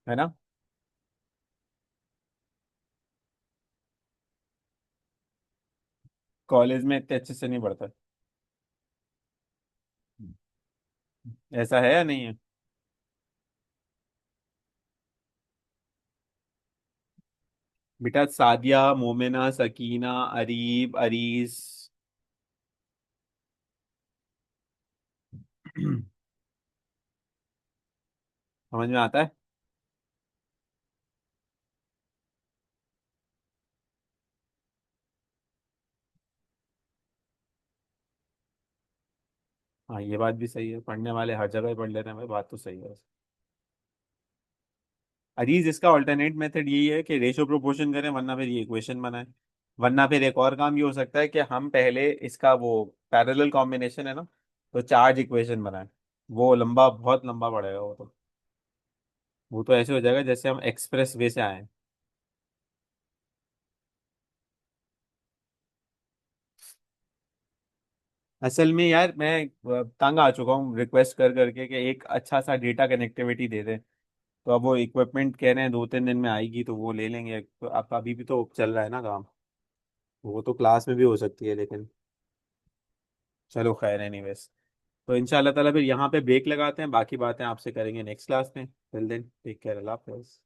S2: है ना? कॉलेज में इतने अच्छे से नहीं पढ़ता। ऐसा है या नहीं है? बेटा सादिया, मोमिना, सकीना, अरीब, अरीस। समझ में आता है? हाँ ये बात भी सही है, पढ़ने वाले हर जगह ही पढ़ लेते हैं भाई, बात तो सही है। अरीज इसका ऑल्टरनेट मेथड यही है कि रेशो प्रोपोर्शन करें, वरना फिर ये इक्वेशन बनाए। वरना फिर एक और काम ये हो सकता है कि हम पहले इसका वो पैरेलल कॉम्बिनेशन है ना, तो चार्ज इक्वेशन बनाए। वो लंबा, बहुत लंबा पड़ेगा वो तो। वो तो ऐसे हो जाएगा जैसे हम एक्सप्रेस वे से आए। असल में यार मैं तंग आ चुका हूँ रिक्वेस्ट कर करके कि एक अच्छा सा डेटा कनेक्टिविटी दे दें। तो अब वो इक्विपमेंट कह रहे हैं 2-3 दिन में आएगी, तो वो ले लेंगे। तो अब अभी भी तो चल रहा है ना काम। वो तो क्लास में भी हो सकती है लेकिन। चलो खैर, एनीवेज। तो इंशाल्लाह ताला फिर यहाँ पे ब्रेक लगाते हैं, बाकी बातें आपसे करेंगे नेक्स्ट क्लास में। टिल देन टेक केयर, अल्लाह हाफिज़।